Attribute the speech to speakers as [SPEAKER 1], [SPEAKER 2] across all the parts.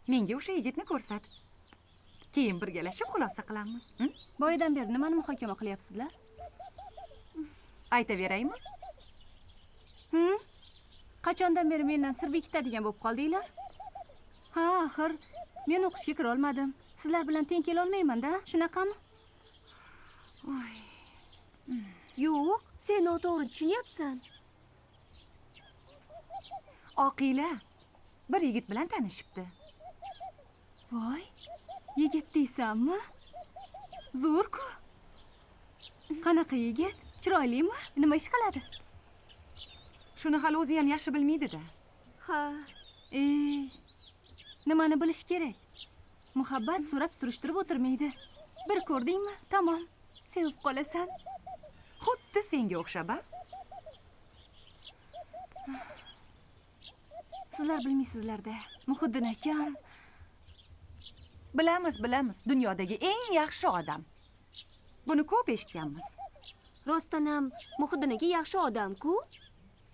[SPEAKER 1] menga o'sha yigitni ko'rsat. Keyin birgalashib xulosa qilamiz.
[SPEAKER 2] Boyadan beri nimani muhokama qilyapsizlar?
[SPEAKER 1] Aytaveraymi?
[SPEAKER 2] Qachondan beri mendan sir bekitadigan bo'lib qoldinglar? Ha, axir men o'qishga kira olmadim. Sizlar bilan teng kela olmayman-da, shunaqami?
[SPEAKER 3] Yo'q, sen noto'g'ri tushunyapsan.
[SPEAKER 1] Oqila bir yigit bilan tanishibdi.
[SPEAKER 2] Voy, yigit deysanmi? Zo'r-ku. Qanaqa yigit? Chiroylimi? Nima ish qiladi?
[SPEAKER 1] Shuni hali o'zi ham yaxshi bilmaydi-da.
[SPEAKER 3] Ha.
[SPEAKER 2] Nimani bilish kerak? Muhabbat so'rab surishtirib o'tirmaydi. Bir ko'rdingmi? Tamom, sevib qolasan.
[SPEAKER 1] Xuddi senga o'xshab-a?
[SPEAKER 2] Sizlar bilmaysizlar-da. Muhiddin akam
[SPEAKER 1] Bilamiz. Dunyodagi eng yaxshi odam. Buni ko'p eshitganmiz.
[SPEAKER 3] Rostdan ham Muhiddin aka yaxshi odam-ku.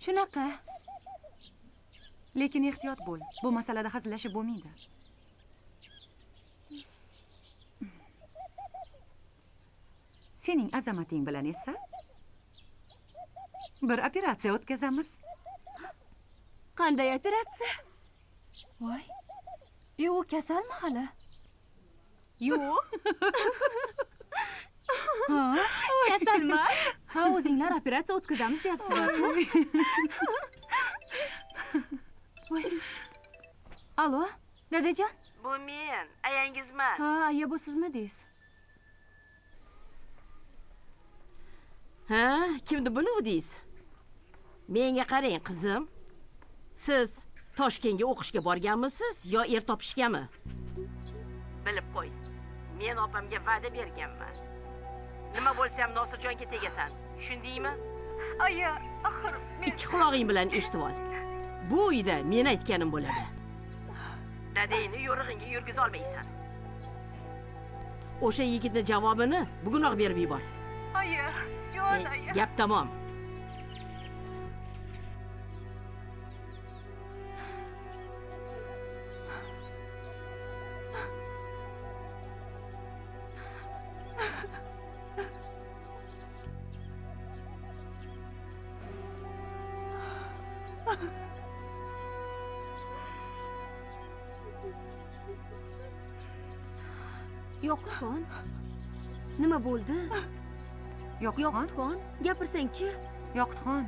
[SPEAKER 2] shunaqa.
[SPEAKER 1] Lekin ehtiyot bo'l. Bu masalada hazillashib bo'lmaydi. Sening azamating bilan esa bir operatsiya o'tkazamiz.
[SPEAKER 3] Qanday operatsiya?
[SPEAKER 2] Voy. U kasalmi hali?
[SPEAKER 3] Yo'q.
[SPEAKER 2] Ha,
[SPEAKER 3] Kasalmas.
[SPEAKER 2] ha, o'zinglar operatsiya o'tkazamiz deyapsizlar-ku. Voy. Alo, dadajon?
[SPEAKER 4] Bu men, ayangizman.
[SPEAKER 2] Ha, aya bu sizmi deysiz?
[SPEAKER 4] Ha, kimni biluvdingiz? Menga qarang, qizim. Siz Toshkentga o'qishga borganmisiz yo er topishgami? Bilib qo'y. Men opamga va'da berganman. Nima bo'lsa ham Nosirjonga tegasan. Tushundingmi?
[SPEAKER 1] Aya, axir men
[SPEAKER 4] Ikki quloqing bilan eshitib ol. Bu uyda men aytganim bo'ladi. Dadangni yo'rig'ingga yurgiz olmaysan. O'sha yigitni javobini bugunoq berib yubor.
[SPEAKER 1] aya, jon aya.
[SPEAKER 4] Gap tamom.
[SPEAKER 3] Yoqutxon. Nima bo'ldi?
[SPEAKER 1] Yoqutxon,
[SPEAKER 3] Yoqutxon, gapirsang-chi.
[SPEAKER 1] Yoqutxon.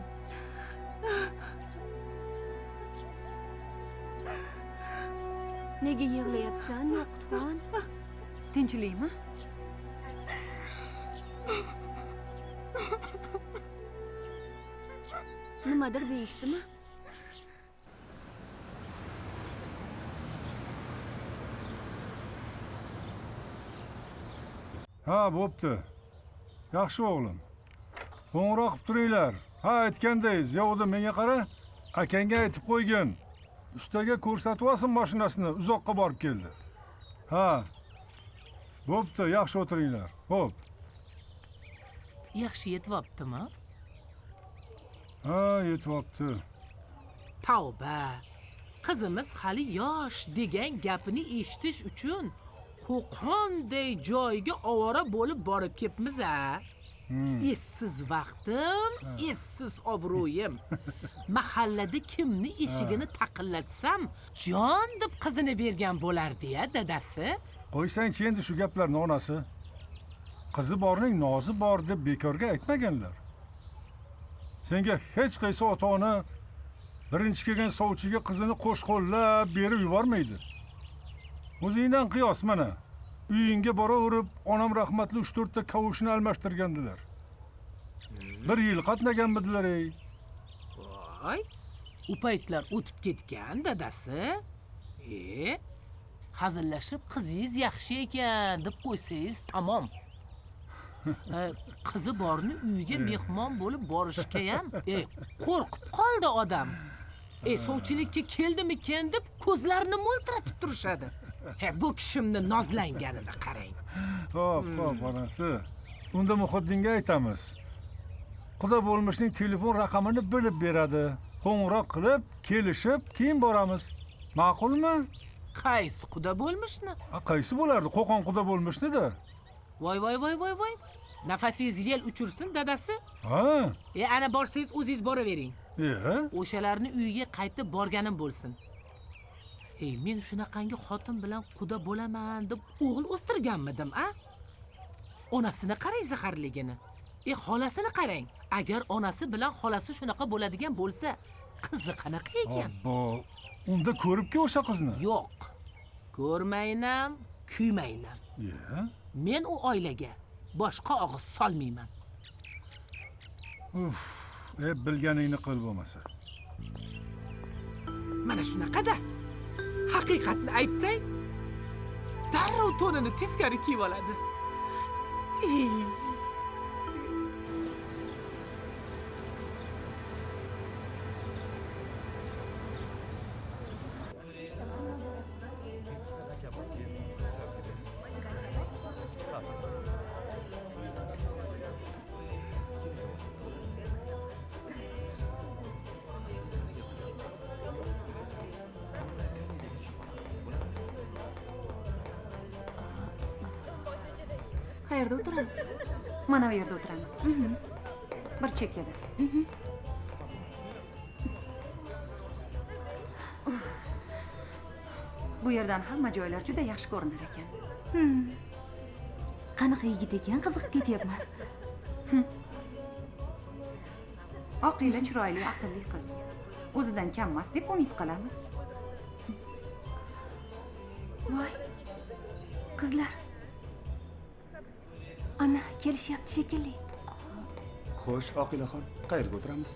[SPEAKER 3] Nega yig'layapsan, Yoqutxon?
[SPEAKER 1] Tinchlikmi?
[SPEAKER 3] Nimadir deyishdimi?
[SPEAKER 5] Ha, bo'pti. Yaxshi o'g'lim. Qo'ng'iroq qilib turinglar. Ha, aytgandaysiz, yo'qda menga qara. Akangga aytib qo'ygin. Ustaga ko'rsatib olsin mashinasini, uzoqqa borib keldi. Ha. Bo'pti, yaxshi o'tiringlar. Xo'p.
[SPEAKER 6] Yaxshi yetyaptimi?
[SPEAKER 5] Ha, yetyapti.
[SPEAKER 6] Tavba. Qizimiz hali yosh degan gapini eshitish uchun qo'qonday joyga ovora bo'lib borib ketmiz-a? Essiz vaqtim, essiz obro'yim. Mahallada kimni eshigini taqillatsam, jon deb qizini bergan bo'lardi-ya, dadasi.
[SPEAKER 5] Qo'ysang-chi endi shu gaplarni onasi. Qizi borning nozi bor deb bekorga aytmaganlar. Senga hech qaysi ota-ona birinchi kelgan sovchiga qizini qo'shqo'llab berib yubormaydi. O'zingdan qiyos mana. Uyingga boraverib, onam rahmatli 3-4 ta kavushni almashtirgandilar. Bir yil qatnaganmidilar ey.
[SPEAKER 6] Voy, u paytlar o'tib ketgan dadasi. Hazillashib qizingiz yaxshi ekan deb qo'ysangiz tamom. Qizi borni uyiga mehmon bo'lib borishga ham qo'rqib qoldi odam. Sovchilikka keldimikan deb ko'zlarini mo'ltiratib turishadi. Bu kishimni nozlanganini qarang.
[SPEAKER 5] Xo'p, onasi. Unda Muhiddinga aytamiz. Xudo bo'lmishning telefon raqamini bilib beradi. Qo'ng'iroq qilib, kelishib, keyin boramiz. Ma'qulmi?
[SPEAKER 6] Qaysi quda bo'lmishni?
[SPEAKER 5] Qaysi bo'lardi? Qo'qon quda bo'lmishdi-da.
[SPEAKER 6] Voy. Nafasingiz yel uchursin, dadasi.
[SPEAKER 5] Ha?
[SPEAKER 6] Ana borsangiz o'zingiz boravering. O'shalarni uyiga qaytib borganim bo'lsin. Men shunaqangi xotin bilan quda bo'laman deb o'g'il o'stirganmidim, a? Onasini qarang zaharligini. Xolasini qarang. Agar onasi bilan xolasi shunaqa bo'ladigan bo'lsa, qizi qanaqa ekan?
[SPEAKER 5] Abbo, unda ko'ribki o'sha qizni.
[SPEAKER 6] Yo'q. Ko'rmaynam, kuymaynam. Men u oilaga boshqa og'iz solmayman.
[SPEAKER 5] Bilganingni qil bo'lmasa.
[SPEAKER 6] Mana shunaqada. Haqiqatni aytsang, darrov to'nini teskari kiyib oladi.
[SPEAKER 2] Qayerda o'tiramiz?
[SPEAKER 1] Mana bu yerda o'tiramiz. Bir chekkada. Bu yerdan hamma joylar juda yaxshi ko'rinar ekan.
[SPEAKER 2] Qanaqa yigit ekan, qiziqib ketyapman.
[SPEAKER 1] Oqila, chiroyli, aqlli qiz. O'zidan kammas deb umid qilamiz.
[SPEAKER 2] Voy. Qizlar. Ana, kelishyapti shekilli.
[SPEAKER 7] Xo'sh, Oqilaxon, qayerga o'tiramiz?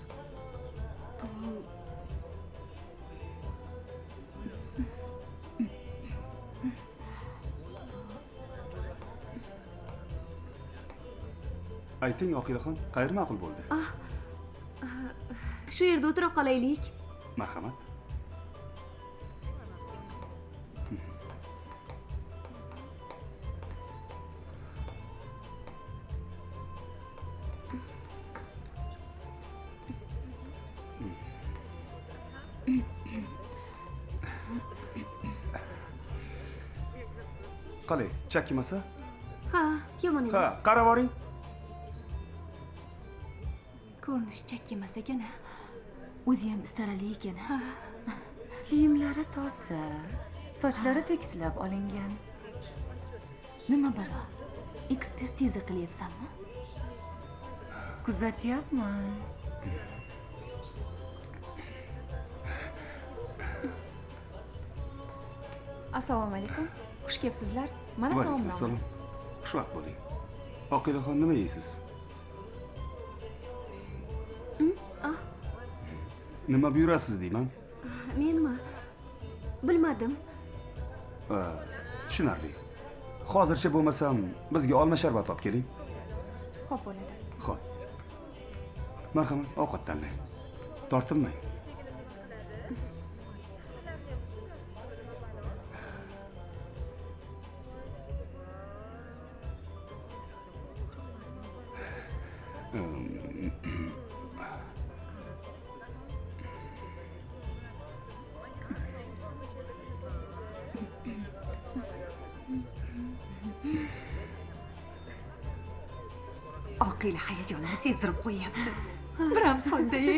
[SPEAKER 7] Ayting, Oqilaxon, qayer ma'qul bo'ldi?
[SPEAKER 3] Shu yerda o'tira qolaylik.
[SPEAKER 7] Marhamat. Qalay, chakkimasa?
[SPEAKER 3] Ha, yomon emas.
[SPEAKER 7] Ha, qarab oring.
[SPEAKER 2] Ko'rinishi chakka emas ekan. O'zi ham istarali ekan.
[SPEAKER 1] Kiyimlari toza, sochlari tekislab olingan.
[SPEAKER 2] Nima balo? Ekspertiza qilyapsanmi?
[SPEAKER 1] Kuzatyapman.
[SPEAKER 2] Assalomu alaykum. Xush kelibsizlar. Mana taomlar.
[SPEAKER 7] Assalom. Xushvaqt bo'ling. Oqilaxon, nima yeysiz? Nima buyurasiz deyman?
[SPEAKER 3] Menmi? Bilmadim.
[SPEAKER 7] Tushunarli. Hozircha bo'lmasam, bizga olma sharbat olib keling.
[SPEAKER 2] Xo'p bo'ladi.
[SPEAKER 7] Xo'p. Marhamat, ovqat tanlang. Tortinmang.
[SPEAKER 1] Oqila hayajonini sezdirib qo'yapti. Biram sonda-ye.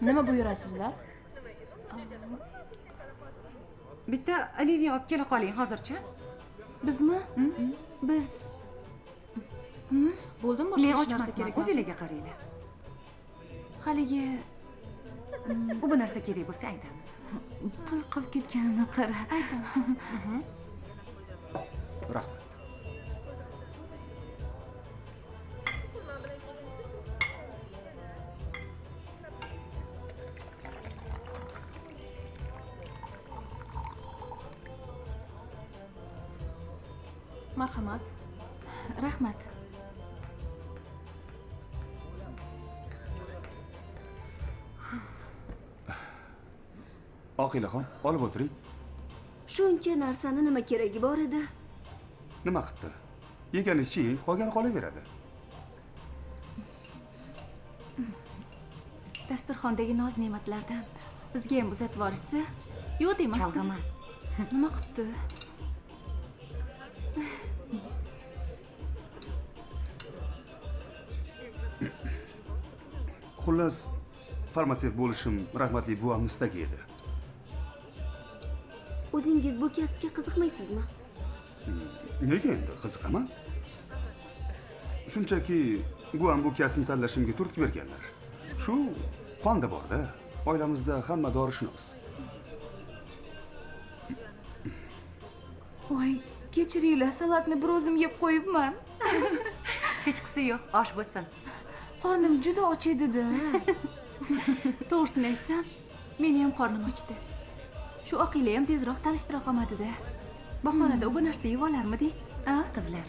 [SPEAKER 2] Nima buyurasizlar?
[SPEAKER 1] Bitta Oliviya olib kela qoling hozircha.
[SPEAKER 2] Bizmi? Biz bo'ldim, boshqa
[SPEAKER 1] Men
[SPEAKER 2] narsa
[SPEAKER 1] ochmasman,
[SPEAKER 2] kerak.
[SPEAKER 1] o'zingizga qaranglar.
[SPEAKER 2] Haligi
[SPEAKER 1] U bu narsa kerak bo'lsa aytamiz.
[SPEAKER 2] pul qolib ketganini qara. Aytamiz.
[SPEAKER 7] Rahmat.
[SPEAKER 2] Marhamat. Rahmat.
[SPEAKER 7] Oqilaxon, olib o'tiring.
[SPEAKER 3] Shuncha narsani nima keragi bor edi?
[SPEAKER 7] Nima qildi? Yeganizcha yeng, qolgani qolaveradi.
[SPEAKER 2] dasturxondagi noz ne'matlardan bizga ham uzatib yuborishsa yo'q demasdim.
[SPEAKER 1] Chalg'ima.
[SPEAKER 2] Nima qilibdi?
[SPEAKER 7] Xullas, farmatsevt bo'lishim rahmatli buvamning istagi edi.
[SPEAKER 3] O'zingiz bu kasbga qiziqmaysizmi?
[SPEAKER 7] Nega endi qiziqaman? Shunchaki buvam bu kasbni tanlashimga turtki berganlar. Shu qonda bor-da. Oilamizda hamma dorishunos.
[SPEAKER 2] Voy, kechiringlar, salatni bir o'zim yeb qo'yibman.
[SPEAKER 1] Hech qisi yo'q, osh bo'lsin.
[SPEAKER 2] Qornim juda och edi-da. To'g'risini aytsam, meni ham qornim ochdi. Shu Oqila ham tezroq tanishtira qolmadi-da. Bahorada u narsa yeb olarmidik? A?
[SPEAKER 1] Qizlar,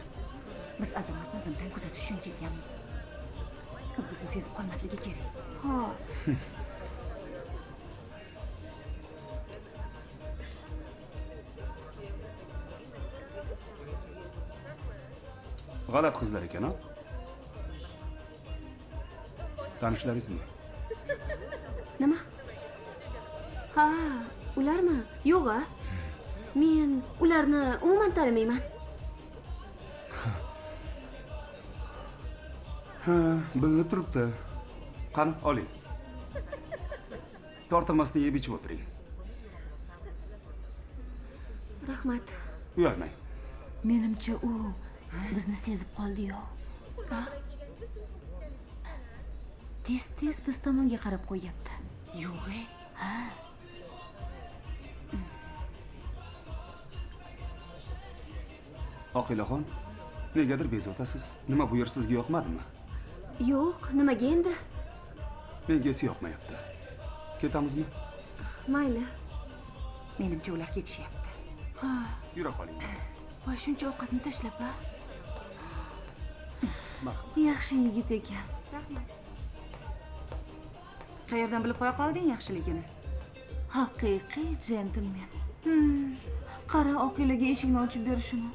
[SPEAKER 1] biz Azamatni zimdan kuzatish uchun kelganmiz. U bizni sezib qolmasligi kerak.
[SPEAKER 2] Xo'p.
[SPEAKER 7] G'alat qizlar ekan-a? Tanishlaringizmi?
[SPEAKER 3] Nima? Ha, ularmi? Yo'q-a. Men ularni umuman tanimayman.
[SPEAKER 7] Ha, bilinib turibdi. Qani, oling. Tortilmasdan yeb ichib o'tiring.
[SPEAKER 3] Rahmat.
[SPEAKER 7] Uyalmang.
[SPEAKER 2] Menimcha u bizni sezib qoldi-yu. Tez-tez biz tomonga qarab qo'yapti.
[SPEAKER 1] Yo'q-e.
[SPEAKER 7] Oqilaxon, negadir bezovtasiz. Nima bu yer sizga yoqmadimi?
[SPEAKER 3] Yo'q, nimaga endi?
[SPEAKER 7] Menga esi yoqmayapti. Ketamizmi?
[SPEAKER 3] Mayli.
[SPEAKER 1] Menimcha ular ketishyapti.
[SPEAKER 7] Yura qoling.
[SPEAKER 2] Voy, shuncha ovqatni tashlab-a?
[SPEAKER 7] Marhamat.
[SPEAKER 2] Yaxshi yigit ekan.
[SPEAKER 3] Rahmat.
[SPEAKER 1] Qayerdan bilib qo'ya qolding yaxshiligini?
[SPEAKER 2] Haqiqiy jentlmen. Qara, Oqilaga eshikni ochib berishini.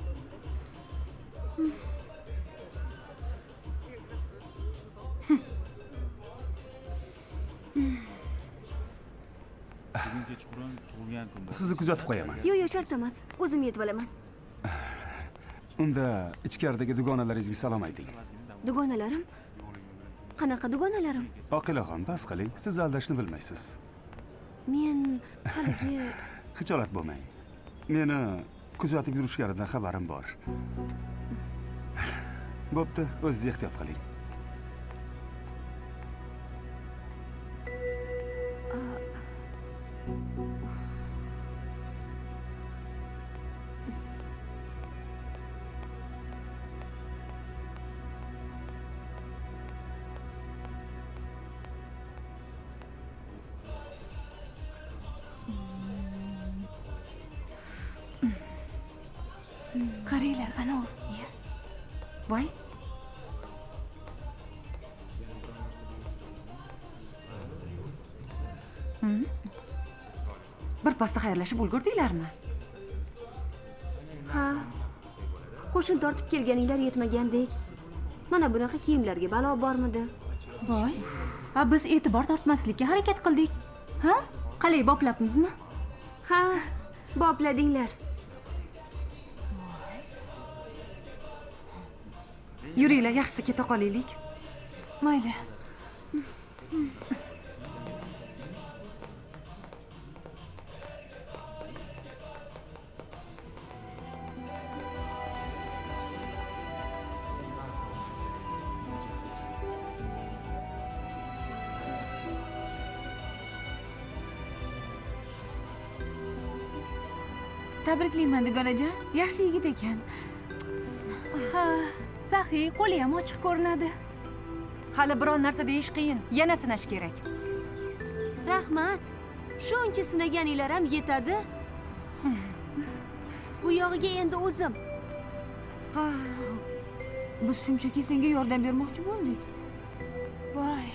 [SPEAKER 8] Bugun kechqurun tug'ilgan kun.
[SPEAKER 7] Sizni kuzatib qo'yaman.
[SPEAKER 3] Yo'q, shart emas. O'zim yetib olaman.
[SPEAKER 7] Unda ichkaridagi dugonalaringizga salom ayting.
[SPEAKER 3] Dugonalarim? Qanaqa dugonalarim?
[SPEAKER 7] Oqilaxon, bas qiling. Siz aldashni bilmaysiz.
[SPEAKER 3] Men haligi
[SPEAKER 7] Xijolat bo'lmang. Meni kuzatib yurishganidan xabarim bor. Bo'pti, o'zingiz ehtiyot qiling.
[SPEAKER 2] qaranglar, ana u.
[SPEAKER 1] Voy. Bir pasda xayrlashib ulgurdinglarmi?
[SPEAKER 3] ha. Qo'shin tortib kelganinglar yetmagandek. Mana bunaqa kiyimlarga balo bormidi?
[SPEAKER 2] Voy. Biz e'tibor tortmaslikka harakat qildik. Ha? Qalay, boplabmizmi?
[SPEAKER 3] Ha, bopladinglar.
[SPEAKER 1] Yuringlar, yaxshisi keta qolaylik.
[SPEAKER 2] Mayli. Tabriklayman dugonajon. Yaxshi yigit ekan. Ha, saxiy, qo'li ham ochiq ko'rinadi.
[SPEAKER 1] Hali biron narsa deyish qiyin. Yana sinash kerak.
[SPEAKER 3] Rahmat. Shuncha sinaganinglar ham yetadi. Bu yog'iga endi o'zim.
[SPEAKER 2] Biz shunchaki senga yordam bermoqchi bo'ldik. Voy.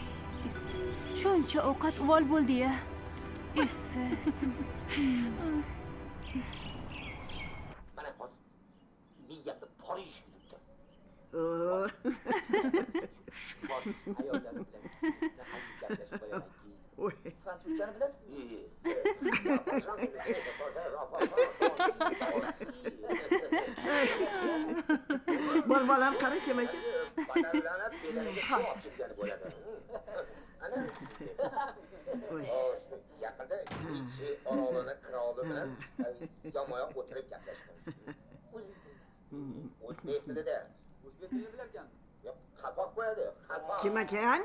[SPEAKER 2] Shuncha ovqat uvol bo'ldi-ya. Essiz.
[SPEAKER 9] Mana hozir miyamda porish yuribdi. Ayollar bilan gaplashib qo'yamanki,
[SPEAKER 10] Qur bolam, qara kim ekan?
[SPEAKER 9] Badavlat bedaniga
[SPEAKER 2] Hozir.
[SPEAKER 9] shoh chilgani bo'ladi. Ana.
[SPEAKER 10] Voy.
[SPEAKER 9] Yaqinda ikki orolini qiroli bilan yonma-yon o'tirib gaplashdim. O'zbek tilida. O'zbek tilini bilarkan. Yo'q, xatoq qo'yadi. Xatoq.
[SPEAKER 10] Kim ekan?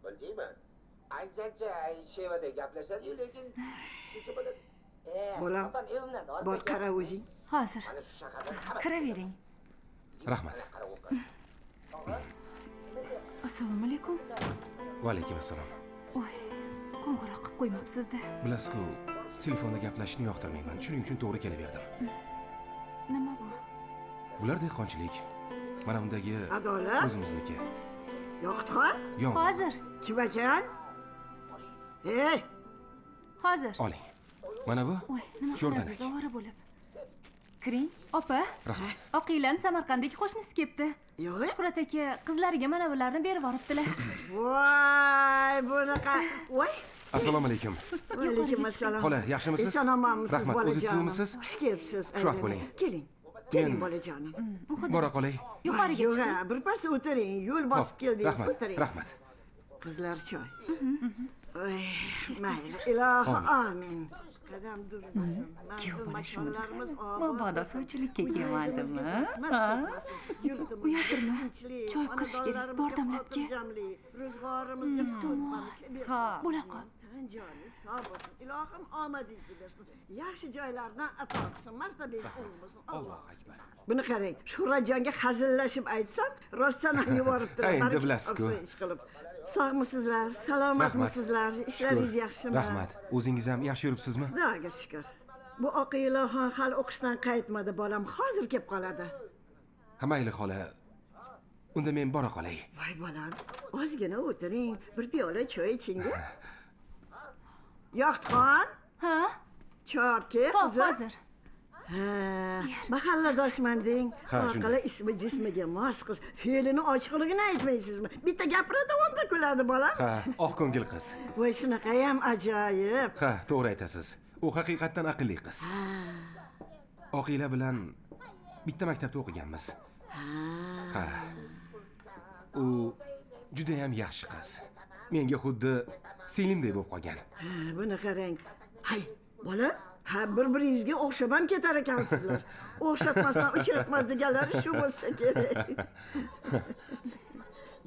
[SPEAKER 9] Bildingmi? Ancha shevada gaplashadi, lekin shuncha bo'ladi.
[SPEAKER 10] Bolam, bor qara o'zing.
[SPEAKER 2] Hozir.
[SPEAKER 9] Mana shu shaharda
[SPEAKER 2] Kiravering.
[SPEAKER 11] Rahmat.
[SPEAKER 2] Assalomu alaykum.
[SPEAKER 11] Va alaykum assalom.
[SPEAKER 2] Voy, qo'ng'iroq qilib qo'ymabsiz-da.
[SPEAKER 11] Bilasiz-ku, telefonda gaplashishni yoqtirmayman. Shuning uchun to'g'ri kelaverdim.
[SPEAKER 2] Nima bu?
[SPEAKER 11] Bular dehqonchilik. Mana undagi
[SPEAKER 10] Adolat?
[SPEAKER 11] o'zimizniki.
[SPEAKER 10] Yoqutxon?
[SPEAKER 11] Yo'q,
[SPEAKER 2] Hozir.
[SPEAKER 10] Kim ekan? Hey,
[SPEAKER 2] Hozir.
[SPEAKER 11] oling. Mana bu
[SPEAKER 2] Voy, nima
[SPEAKER 11] sho'rdanak.
[SPEAKER 2] qilasiz ovora bo'lib?
[SPEAKER 1] Kiring.
[SPEAKER 2] Opa,
[SPEAKER 11] Rahmat.
[SPEAKER 2] Oqilan Samarqanddagi qo'shnisi kelibdi.
[SPEAKER 10] yo'q.
[SPEAKER 2] Shuhrat aka qizlariga mana bularni berib yuboribdilar.
[SPEAKER 10] Voy, bunaqa. Voy.
[SPEAKER 11] Assalomu alaykum.
[SPEAKER 10] Alaykum assalom.
[SPEAKER 11] Xola, yaxshimisiz?
[SPEAKER 10] Eson omonmisiz,
[SPEAKER 11] Rahmat,
[SPEAKER 10] bolajonim?
[SPEAKER 11] o'zingiz suvmisiz?
[SPEAKER 10] Xush kelibsiz.
[SPEAKER 11] Xushvaqt bo'ling.
[SPEAKER 10] Keling.
[SPEAKER 11] Men-
[SPEAKER 10] Keling bolajonim.
[SPEAKER 11] Bora qolay.
[SPEAKER 2] Yuqoriga
[SPEAKER 10] Yo'q,
[SPEAKER 2] chiqing.
[SPEAKER 10] birpas o'tiring. Yo'l bosib
[SPEAKER 11] Xo'p,
[SPEAKER 10] keldingiz,
[SPEAKER 11] rahmat.
[SPEAKER 10] o'tiring.
[SPEAKER 11] Rahmat.
[SPEAKER 10] Qizlar choy. Voy, mayli. Ilohi amin. Qadam durmasin. Manzil makonlarimiz obod.
[SPEAKER 1] Mabodo suvchilikka kelmadimi?
[SPEAKER 2] Uyoqtirma. Choy qilish kerak, bor damlatga.
[SPEAKER 10] Ro'zg'orimizga
[SPEAKER 1] Ha.
[SPEAKER 2] Bo'la qol.
[SPEAKER 10] Joni sog' bo'lsin. Ilohim omadingizni bersin. Yaxshi joylardan ato qilsin. Martabangiz ulug' bo'lsin.
[SPEAKER 11] Allohu akbar.
[SPEAKER 10] Buni qarang, Shuhratjonga hazillashib aytsam, rostdan ham yuboribdilar.
[SPEAKER 11] Endi bilasiz-ku.
[SPEAKER 10] Ish qilib. Sog'misizlar? Salomatmisizlar? Ishlaringiz yaxshimi?
[SPEAKER 11] Rahmat. O'zingiz ham yaxshi yuribsizmi?
[SPEAKER 10] Xudoga shukr. Bu Oqilaxon hali o'qishdan qaytmadi, bolam hozir kelib qoladi.
[SPEAKER 11] Ha, mayli xola. Unda men bora qolay.
[SPEAKER 10] Voy bolam, ozgina o'tiring, bir piyola choy iching-a. Yoqutxon,
[SPEAKER 2] Ha?
[SPEAKER 10] chop kel,
[SPEAKER 2] Xo'p,
[SPEAKER 10] qizim.
[SPEAKER 2] hozir.
[SPEAKER 10] Ha, mahalladoshman deng.
[SPEAKER 11] Ha,
[SPEAKER 10] Orqali
[SPEAKER 11] shunday.
[SPEAKER 10] ismi jismiga mos qiz. Fe'lini ochiqligini aytmaysizmi? Bitta gapiradi, onda kuladi bolam.
[SPEAKER 11] Ha, oq ko'ngil qiz.
[SPEAKER 10] Voy shunaqa ham ajoyib.
[SPEAKER 11] Ha, to'g'ri aytasiz. U haqiqatdan aqlli qiz. Oqila bilan bitta maktabda o'qiganmiz. Ha. U juda ham yaxshi qiz. Menga xuddi singlimdek bo'lib qolgan.
[SPEAKER 10] Ha, buni qarang. Hay, bola, ha bir-biringizga o'xshab ham ketar ekansizlar. O'xshatmasdan uchratmas deganlari shu bo'lsa kerak.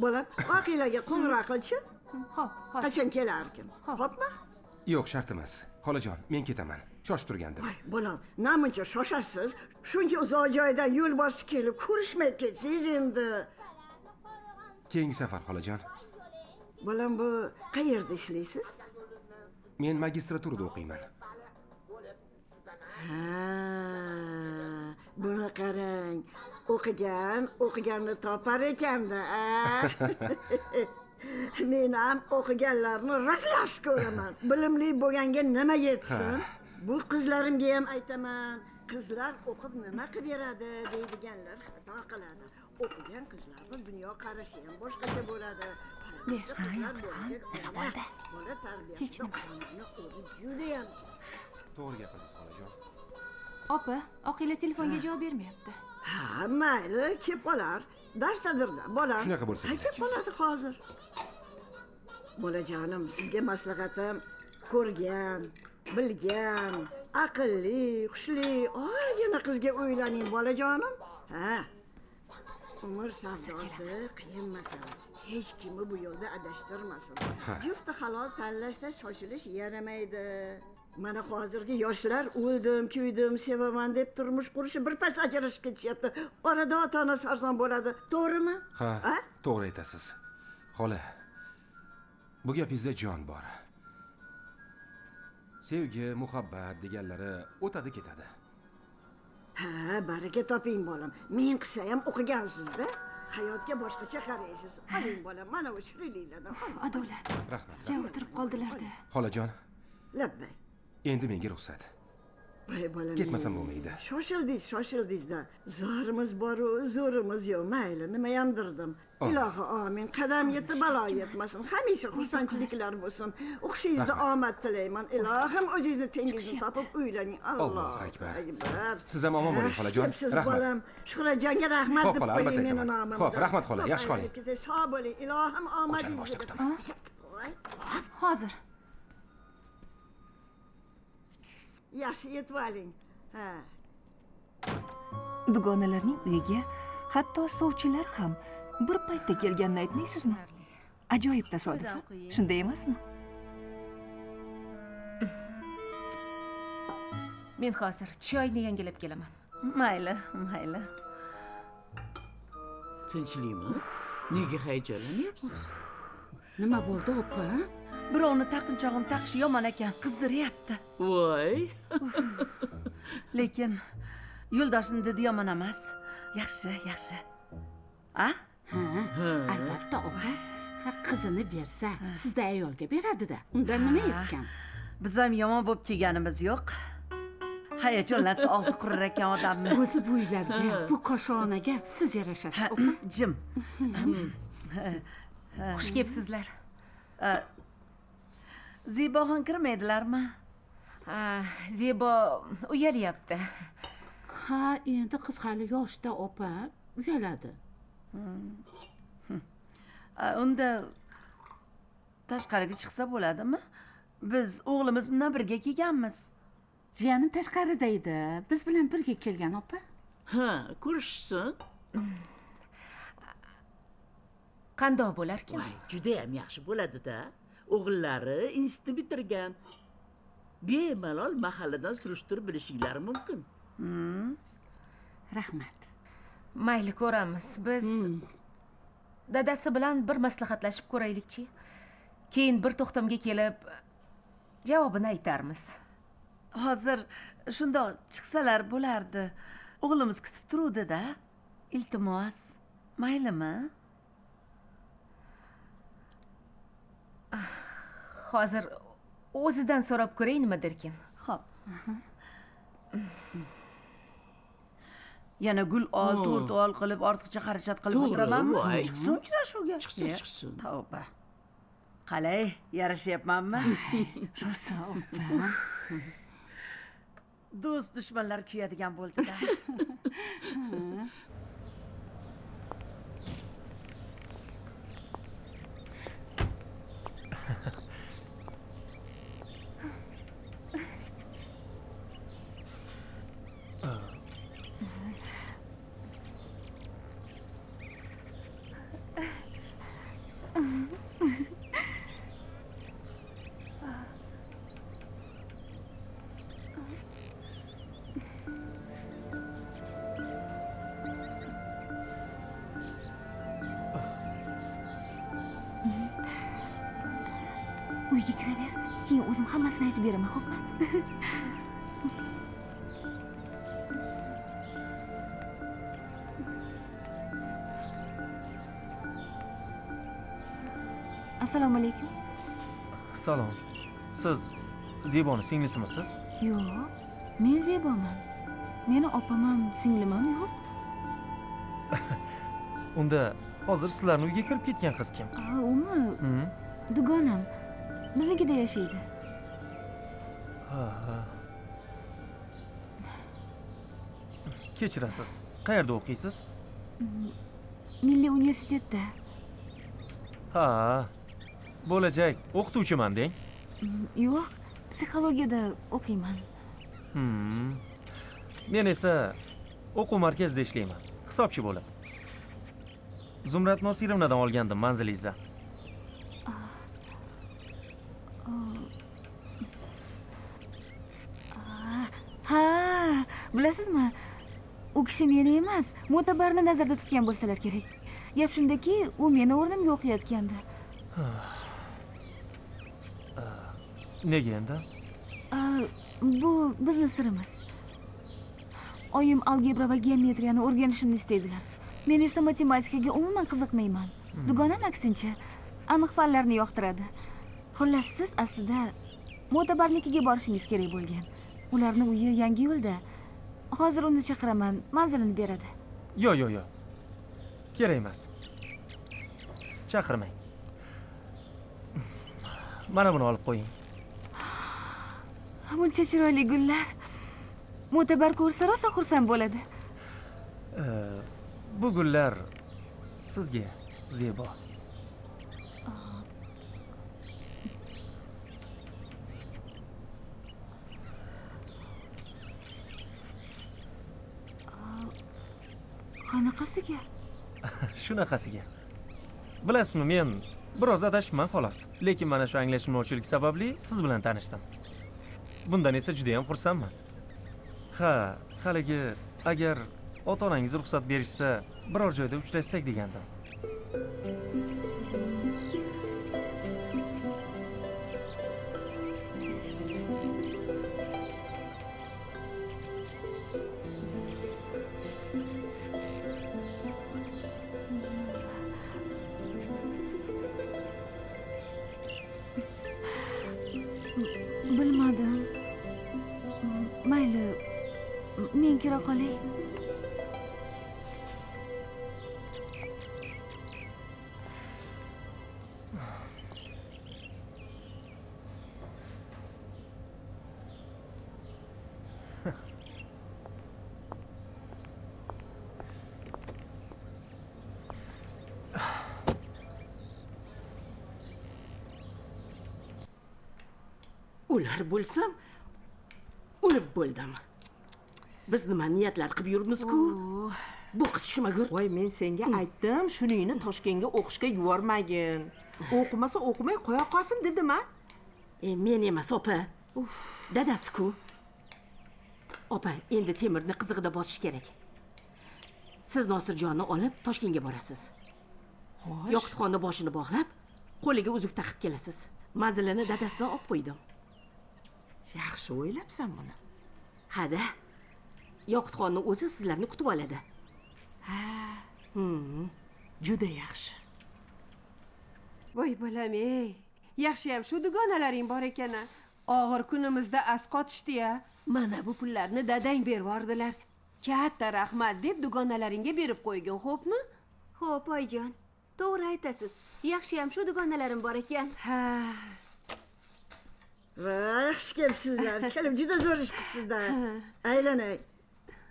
[SPEAKER 10] Bola, Oqilaga qo'ng'iroq qilchi.
[SPEAKER 2] Xo'p, hozir.
[SPEAKER 10] Qachon kelarkin?
[SPEAKER 2] Xo'p.
[SPEAKER 10] Xo'pmi?
[SPEAKER 11] Yo'q, shart emas. Xolajon, men ketaman. Shoshib turgandim.
[SPEAKER 10] Voy, bolam, namuncha shoshasiz? Shuncha uzoq joydan yo'l bosib kelib ko'rishmay ketsangiz endi.
[SPEAKER 11] Keyingi safar xolajon.
[SPEAKER 10] Bolam, bu qayerda ishlaysiz?
[SPEAKER 11] Men magistraturada o'qiyman.
[SPEAKER 10] Ha, buni qarang. O'qiganni topar ekanda, a? Men ham o'qiganlarni rosa yaxshi ko'raman. Bilimli bo'lganga nima yetsin? Bu qizlarimga ham aytaman. Qizlar o'qib nima qilib beradi deydiganlar xato qiladi. O'qigan qizlarning dunyo qarashi ham boshqacha bo'ladi. Bola tarbiyasi onani o'zi juda ham.
[SPEAKER 11] To'g'ri gapirasiz xolajon.
[SPEAKER 2] Opa, Oqila telefonga javob bermayapti.
[SPEAKER 10] Ha, mayli, kelib qolar. Darsadirda, bolam.
[SPEAKER 11] Shunaqa bo'lsa
[SPEAKER 10] Ha, kelib qoladi hozir. Bolajonim, sizga maslahatim, ko'rgan, bilgan, aqlli, xushli, ozgina qizga uylaning bolajonim. Ha. Umr savdosi qiyin masala. Hech kimni bu yo'lda adashtirmasin. Jufti halol tanlashda shoshilish yaramaydi. Mana hozirgi yoshlar o'ldim, kuydim, sevaman deb turmush qurishi birpas ajrashib ketishyapti. Orada ota-ona sarson bo'ladi. To'g'rimi?
[SPEAKER 11] Ha, to'g'ri aytasiz. Xola, bu gapingizda jon bor. Sevgi, muhabbat deganlari o'tadi ketadi.
[SPEAKER 10] Ha, baraka toping bolam. Men qilsa ham o'qigansiz-da. Hayotga boshqacha qaraysiz. Oling bolam, mana o'sha rilinglardan.
[SPEAKER 2] Adolat.
[SPEAKER 11] Rahmat.
[SPEAKER 2] Javob o'tirib qoldilarda.
[SPEAKER 11] Xolajon,
[SPEAKER 10] Labbay.
[SPEAKER 11] endi menga ruxsat.
[SPEAKER 10] Voy bolam.
[SPEAKER 11] Ketmasam bo'lmaydi.
[SPEAKER 10] Shoshildingizda. Zorimiz bor-u, zo'rimiz yo'q. Mayli, nima yandirdim. Ilohi amin. Qadam yetdi, balo yetmasin. Hamisha xursandchiliklar bo'lsin. O'qishingizda omad tilayman. Ilohim o'zingizni tengizni topib uylaning. Allohu akbar.
[SPEAKER 11] Siz ham omon bo'ling, xolajon.
[SPEAKER 10] Rahmat. Bolam, Shuhrajonga rahmat deb qo'ying meni nomimdan.
[SPEAKER 11] Xo'p, rahmat xola, yaxshi qoling.
[SPEAKER 10] Sog' bo'ling. Ilohim omadingizni.
[SPEAKER 2] Hozir.
[SPEAKER 10] Yaxshi yetib oling. Ha.
[SPEAKER 12] Dugonalarning uyiga hatto sovchilar ham bir paytda kelganini aytmaysizmi? Ajoyib tasodif. Shunday emasmi?
[SPEAKER 1] Men hozir choyni yangilab kelaman.
[SPEAKER 13] Mayli.
[SPEAKER 6] Tinchlikmi? Nega hayajonlanyapsiz?
[SPEAKER 13] Nima bo'ldi, opa? Birovni taqinchog'ini taqish yomon ekan, qizdiryapti.
[SPEAKER 6] Voy.
[SPEAKER 13] Lekin yo'ldoshning didi yomon emas. Yaxshi. A?
[SPEAKER 14] Albatta, opa. Qizini bersa, sizda ayolga beradi-da. Undan nima eskan?
[SPEAKER 13] Biz ham yomon bo'lib kelganimiz yo'q. Hayajonlansa og'zi qurar ekan odamni.
[SPEAKER 14] O'zi bu uylarga, bu qoshonaga siz yarashasiz, opa.
[SPEAKER 13] Jim.
[SPEAKER 1] Xush kelibsizlar.
[SPEAKER 13] Zeboxon kirmaydilarmi?
[SPEAKER 1] Zebo uyalyapti.
[SPEAKER 14] Ha, endi qiz hali yoshda, opa. Uyaladi.
[SPEAKER 13] Unda tashqariga chiqsa bo'ladimi? Biz o'g'limiz bilan birga kelganmiz.
[SPEAKER 14] Jiyanim tashqarida edi. Biz bilan birga kelgan, opa.
[SPEAKER 6] Ha, ko'rishsin.
[SPEAKER 1] Qandoq bo'larkan?
[SPEAKER 6] Juda ham yaxshi bo'ladi-da. O'g'illari institutni bitirgan. Bemalol mahalladan surishtirib bilishinglari mumkin.
[SPEAKER 14] Rahmat.
[SPEAKER 1] Mayli, ko'ramiz. Biz dadasi bilan bir maslahatlashib ko'raylikchi. Keyin bir to'xtamga kelib javobini aytarmiz.
[SPEAKER 13] Hozir shundoq chiqsalar bo'lardi. O'g'limiz kutib turuvdi-da. Iltimos, maylimi?
[SPEAKER 1] Hozir o'zidan so'rab ko'ray nimadirkin.
[SPEAKER 13] Xo'p. Yana gul ol, to'rt ol qilib, ortiqcha xarajat qilib o'tiramanmi? Chiqsin uchrashuvga.
[SPEAKER 6] Chiqsin.
[SPEAKER 13] Tavba. Qalay, yarashyapmanmi?
[SPEAKER 14] Rosa, opa.
[SPEAKER 13] Do'st dushmanlar kuyadigan bo'ldi-da.
[SPEAKER 2] Uyga kiraver. Keyin o'zim hammasini aytib beraman, xo'pmi? Assalomu alaykum.
[SPEAKER 15] Salom. Siz Zeboni singlisimisiz?
[SPEAKER 2] Yo'q, men Zeboman. Meni opam ham, singlim ham yo'q.
[SPEAKER 15] Unda hozir sizlarning uyga kirib ketgan qiz kim?
[SPEAKER 2] Umi? Dugonam. Biznikida yashaydi.
[SPEAKER 15] Ha. Kechirasiz. Qayerda o'qiysiz?
[SPEAKER 2] Milliy universitetda.
[SPEAKER 15] Ha. Bo'lajak o'qituvchiman deng.
[SPEAKER 2] Yo'q, psixologiyada o'qiyman.
[SPEAKER 15] Men esa o'quv markazida ishlayman. Hisobchi bo'lib. Zumrat Nosirovnadan olgandim manzilingizni.
[SPEAKER 2] Ha, bilasizmi? U kishi meni emas, mo'tabarni nazarda tutgan bo'lsalar kerak. Gap shundaki, u meni o'rnimga o'qiyotgandi.
[SPEAKER 15] Nega endi?
[SPEAKER 2] Bu bizning sirimiz. Oyim algebra va geometriyani o'rganishimni istaydilar. Men esa matematikaga umuman qiziqmayman. Dugonam aksincha, aniq fanlarni yoqtiradi. Xullas, siz aslida mo'tabarnikiga borishingiz kerak bo'lgan. Ularni uyi Yangi yo'lda. Hozir uni chaqiraman, manzilini beradi.
[SPEAKER 15] Yo'q. Kerak emas. Chaqirmang. Mana buni olib qo'ying.
[SPEAKER 2] Buncha chiroyli gullar. Mo'tabar ko'rsa rosa xursand bo'ladi.
[SPEAKER 15] Bu gullar sizga, Zebo.
[SPEAKER 2] Qanaqasiga?
[SPEAKER 15] Shunaqasiga. Bilasizmi, men biroz adashibman xolos. Lekin mana shu anglashilmovchilik sababli siz bilan tanishdim. Bundan esa juda ham xursandman. Ha, haligi agar ota-onangiz ruxsat berishsa, biror joyda uchrashsak degandim.
[SPEAKER 2] Bilmadim. Mayli, men kira qolay.
[SPEAKER 4] Ular bo'lsam, o'lib bo'ldim. Biz nima niyatlar qilib yuribmiz-ku? Bu qiz shumagur.
[SPEAKER 16] Voy, men senga aytdim, shuningni Toshkentga o'qishga yubormagin. O'qimasa o'qimay qo'ya qolsin dedim-a?
[SPEAKER 4] Men emas, opa. Dadasi-ku. Opa, endi Temirni qizig'ida bosish kerak. Siz Nosirjonni olib Toshkentga borasiz.
[SPEAKER 16] Xo'sh.
[SPEAKER 4] Yoqutxonni boshini bog'lab, qo'liga uzuk taqib kelasiz. Manzilini dadasidan olib qo'ydim.
[SPEAKER 16] Yaxshi o'ylabsan buni.
[SPEAKER 4] Ha-da. Yoqutxonni o'zi sizlarni kutib oladi.
[SPEAKER 16] Ha. Juda yaxshi.
[SPEAKER 17] Voy bolam-ey. Yaxshiyam shu dugonalaring bor ekan-a. Og'ir kunimizda asqotishdi-ya. Mana bu pullarni dadang berib yubordilar. Katta rahmat deb dugonalaringga berib qo'ygin, xo'pmi?
[SPEAKER 3] Xo'p, oyijon. To'g'ri aytasiz. Yaxshiyam shu dugonalarim bor ekan.
[SPEAKER 17] Ha.
[SPEAKER 10] Voy, xush kelibsizlar. Kelib juda zo'r ish qilibsizlar. Aylanay.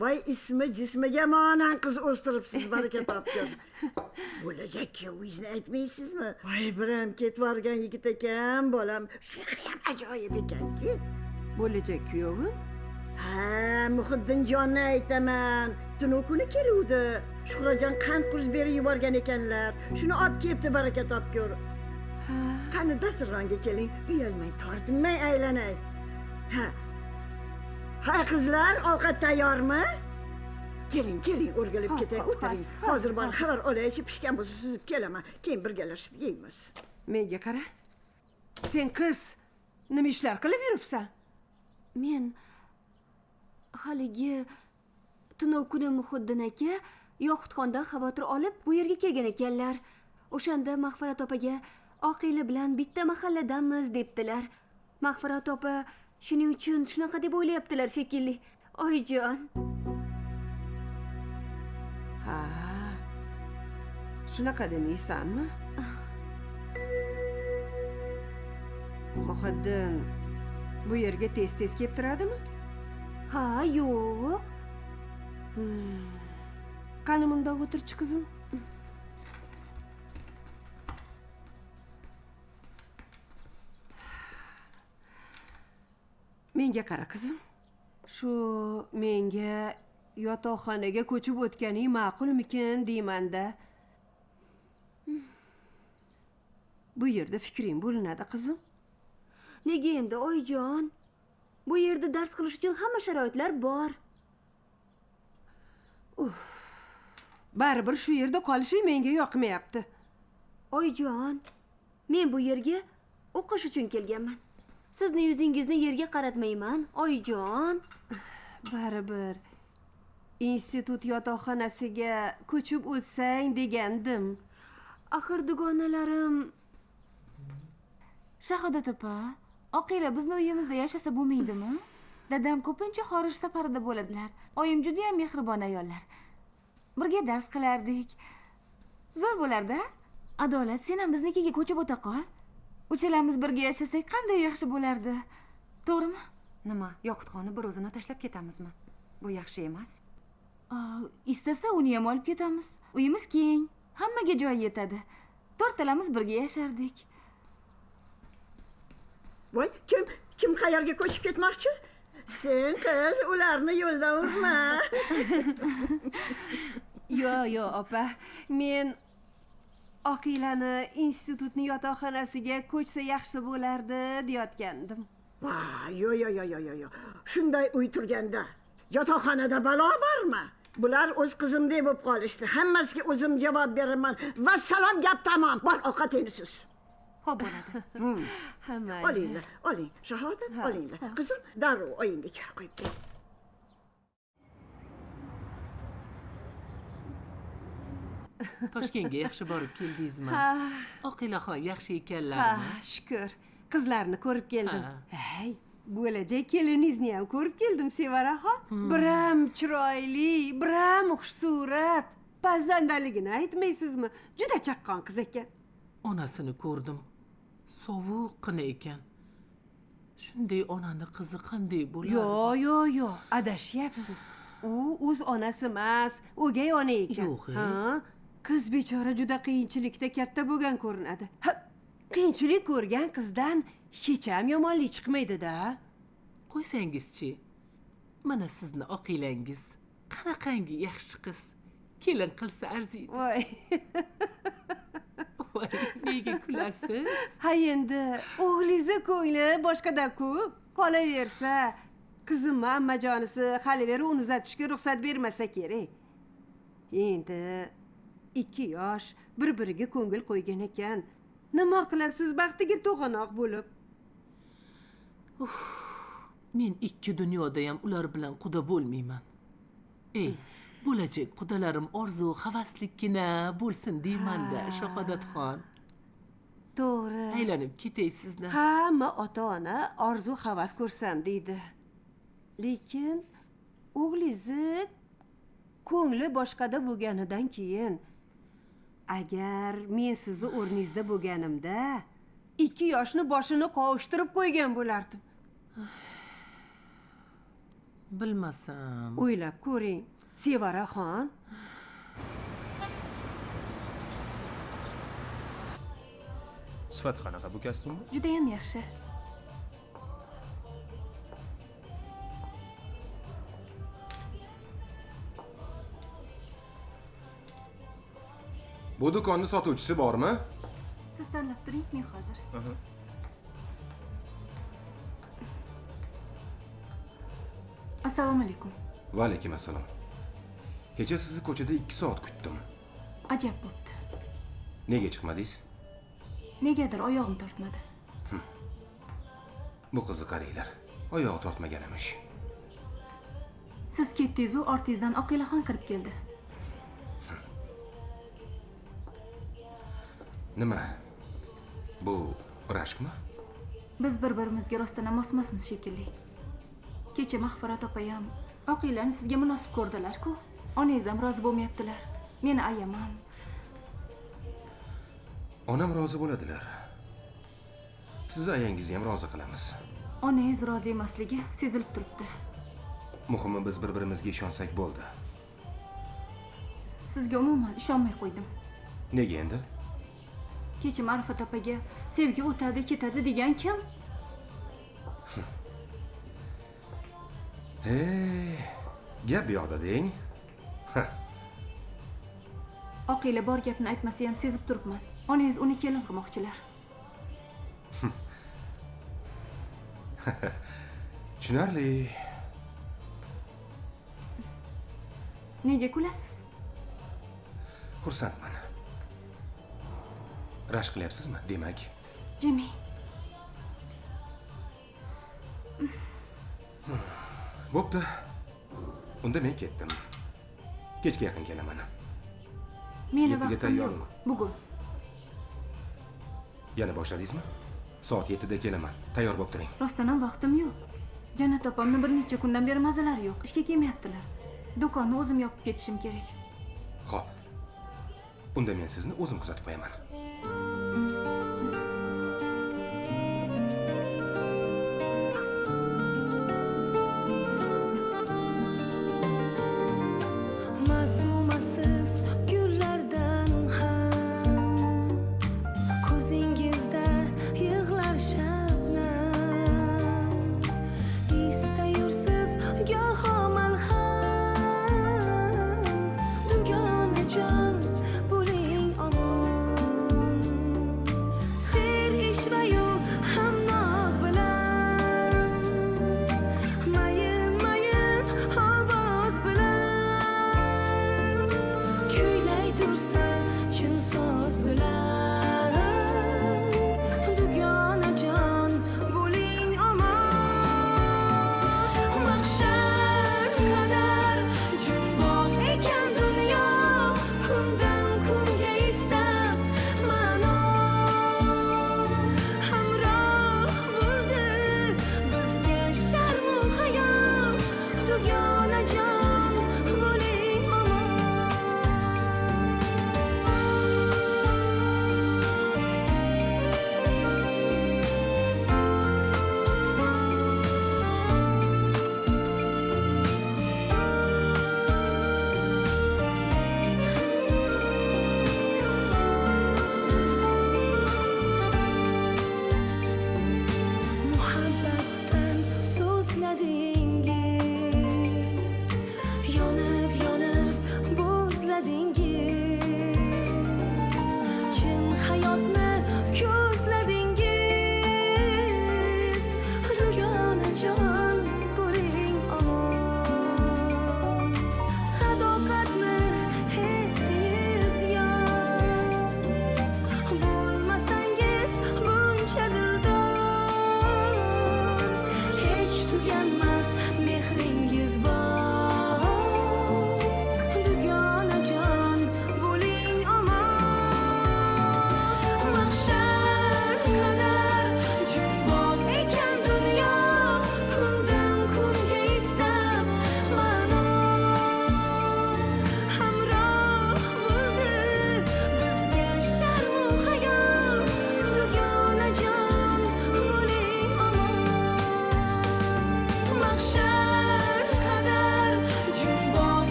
[SPEAKER 10] Voy, ismi jismiga monand qiz o'stiribsiz, baraka topgan. Bo'lajak kuyovingizni aytmaysizmi? Voy, biram ketib borgan yigit ekan, bolam. Shunaqa ham ajoyib ekan-ki.
[SPEAKER 17] Bo'lajak kuyovim?
[SPEAKER 10] Ha, Muhiddinjonni aytaman. Tunov kuni keluvdi. Shuhrajon qand quruz berib yuborgan ekanlar. Shuni olib kelibdi, baraka topgur. Qani dasturxonga keling, uyalmang, tortinmay aylanay. Ha qizlar, ovqat tayyormi? Keling, o'rgilib ketay, o'tiring. Hozir bor xabar olaychi, pishgan bo'lsa suzib kelaman. Keyin birgalashib yeymiz.
[SPEAKER 17] Menga qara. Sen qiz, nima ishlar qilib yuribsan?
[SPEAKER 3] Men haligi tunov kuni Muhiddin aka Yoqutxondan xavotir olib bu yerga kelgan ekanlar. O'shanda Mag'firat opaga Oqila bilan bitta mahalladanmiz debdilar. Mag'firat opa shuning uchun shunaqa deb o'ylayaptilar shekilli. Oyijon.
[SPEAKER 17] Ha. Shunaqa demaysanmi? Muhiddin bu yerga tez-tez kelib turadimi?
[SPEAKER 3] Ha, yo'q.
[SPEAKER 17] Qani bunda o'tirchi qizim. Menga qara qizim. Shu menga yotoqxonaga ko'chib o'tganing ma'qulmikin deyman-da. Bu yerda fikring bo'linadi qizim.
[SPEAKER 3] Nega endi oyijon? Bu yerda dars qilish uchun hamma sharoitlar bor.
[SPEAKER 17] Baribir shu yerda qolishing menga yoqmayapti.
[SPEAKER 3] Oyijon, men bu yerga o'qish uchun kelganman. Sizni yuzingizni yerga qaratmayman, oyijon.
[SPEAKER 17] Baribir institut yotoqxonasiga ko'chib o'tsang degandim.
[SPEAKER 3] Axir dugonalarim.
[SPEAKER 2] Shahodat opa, Oqila bizni uyimizda yashasa bo'lmaydimi? Dadam ko'pincha xorij safarida bo'ladilar. Oyim juda ham mehribon ayollar. Birga dars qilardik. Zo'r bo'lardi. Adolat, sen ham biznikiga ko'chib o'ta qol. Uchalamiz birga yashasak qanday yaxshi bo'lardi. To'g'rimi?
[SPEAKER 1] Nima, Yoqutxonni bir o'zini tashlab ketamizmi? Bu yaxshi emas.
[SPEAKER 2] Istasa uni ham olib ketamiz. Uyimiz keng, hammaga joy yetadi. To'rtalamiz birga yashardik.
[SPEAKER 10] Voy, kim qayerga ko'chib ketmoqchi? Sen qiz, ularni yo'ldan urma.
[SPEAKER 17] Yo, opa. Men Oqilani institutning yotoqxonasiga ko'chsa yaxshi bo'lardi deyotgandim.
[SPEAKER 10] Voy, yo. Shunday uy turganda yotoqxonada balo bormi? Bular o'z qizim deb bo'lib qolishdi. Hammasiga o'zim javob beraman. Vassalom, gap tamom. Bor, ovqatingizni siz.
[SPEAKER 1] Xo'p bo'ladi.
[SPEAKER 10] Oling. Shahodat, olinglar. Qizim, darrov oyingga choy qo'yib ber.
[SPEAKER 6] Toshkentga yaxshi borib keldingizmi? Oqilaxon yaxshi
[SPEAKER 17] Ha,
[SPEAKER 6] ekanlarmi?
[SPEAKER 17] shukr. Qizlarni ko'rib keldim. Hey, bo'lajak keliningizni ham ko'rib keldim, Sevaraxon. Biram chiroyli, biram xushsurat. Pazandaligini aytmaysizmi? Juda chaqqon qiz ekan.
[SPEAKER 6] Onasini ko'rdim. Sovuqqina ekan. Shunday onani qizi qanday bo'ladi?
[SPEAKER 17] Yo, adashyapsiz. U o'z onasi emas, o'gay ona ekan.
[SPEAKER 6] Yo'q.
[SPEAKER 17] Qiz bechora juda qiyinchilikda katta bo'lgan ko'rinadi. Qiyinchilik ko'rgan qizdan hech ham yomonlik chiqmaydi-da.
[SPEAKER 6] Qo'ysangizchi. Mana sizni oqilangiz. Qanaqangi yaxshi qiz. Kelin qilsa arziydi.
[SPEAKER 17] Voy.
[SPEAKER 6] Voy, nega kulasiz?
[SPEAKER 17] Ha, endi o'g'lingizni ko'ngli boshqada-ku. Qolaversa, qizimni ammajonisi hali-beri uni uzatishga ruxsat bermasa kerak. Endi 2 yosh bir-biriga ko'ngil qo'ygan ekan. Nima qilasiz baxtiga to'g'anoq bo'lib?
[SPEAKER 6] Men 2 dunyoda ham ular bilan quda bo'lmayman. Bo'lajak qudalarim orzu havaslikkina bo'lsin deyman-da, Shahodatxon.
[SPEAKER 17] To'g'ri.
[SPEAKER 6] Aylanib ketay sizni.
[SPEAKER 17] Hamma ota-ona orzu havas ko'rsam deydi. Lekin o'g'lingizni ko'ngli boshqada bo'lganidan keyin agar men sizni o'rningizda bo'lganimda 2 yoshni boshini qovushtirib qo'ygan bo'lardim.
[SPEAKER 6] Bilmasam.
[SPEAKER 17] O'ylab ko'ring, Sevaraxon.
[SPEAKER 11] Sifati qanaqa bu kostyumni?
[SPEAKER 2] Juda ham yaxshi.
[SPEAKER 11] Bu do'konni sotuvchisi bormi?
[SPEAKER 2] Siz tanlab turing, men hozir. Assalomu alaykum.
[SPEAKER 11] Va alaykum assalom. Kecha sizni ko'chada 2 soat kutdim.
[SPEAKER 2] Ajab bo'pti.
[SPEAKER 11] Nega chiqmadingiz?
[SPEAKER 2] Negadir oyog'im tortmadi.
[SPEAKER 11] Bu qizni qaranglar. Oyog'i tortmagan emish.
[SPEAKER 2] Siz ketdingiz-u, ortingizdan Oqilaxon kirib keldi.
[SPEAKER 11] Nima? Bu rashkmi?
[SPEAKER 2] Biz bir-birimizga rostdan mos-mosmiz shekilli. Kecha Mahfurat opa ham Oqilani sizga munosib ko'rdilar-ku. Onangiz ham rozi bo'lmayaptilar. Meni ayamam.
[SPEAKER 11] Onam rozi bo'ladilar. Siz ayangizni ham rozi qilamiz.
[SPEAKER 2] Onangiz rozi emasligi sezilib turibdi.
[SPEAKER 11] Muhimi biz bir-birimizga ishonsak bo'ldi.
[SPEAKER 2] Sizga umuman ishonmay qo'ydim.
[SPEAKER 11] Nega endi?
[SPEAKER 2] Kecha Ma'rifat opaga sevgi o'tadi, ketadi degan kim?
[SPEAKER 11] Gap bu yoqda deng.
[SPEAKER 2] Oqila bor gapni aytmasa ham sezib turibman. Onangiz uni kelin qilmoqchilar.
[SPEAKER 11] Tushunarli.
[SPEAKER 2] Nega kulasiz?
[SPEAKER 11] Xursandman. Rashk qilyapsizmi? Demak.
[SPEAKER 2] Jimmy.
[SPEAKER 11] Bo'pti. Unda men ketdim. Kechga yaqin kelaman.
[SPEAKER 2] Meni vaqtim yo'q. Bugun.
[SPEAKER 11] Yana boshladingizmi? Soat 7 da kelaman. Tayyor bo'lib turing.
[SPEAKER 2] Rostdan ham vaqtim yo'q. Jannat opamni bir necha kundan beri mazalari yo'q. Ishga kelmayaptilar. Do'konni o'zim yopib ketishim kerak.
[SPEAKER 11] Xo'p. Unda men sizni o'zim kuzatib qo'yaman.
[SPEAKER 18] Ma'sumasiz gullardan ham ko'zingizda yig'lar shabnam. Istayursiz goho malham, dugona jon bo'ling omon. Sen ishvayu ham noz bilan, mayin ovoz bilan, kuylay tursiz chin so'z bilan.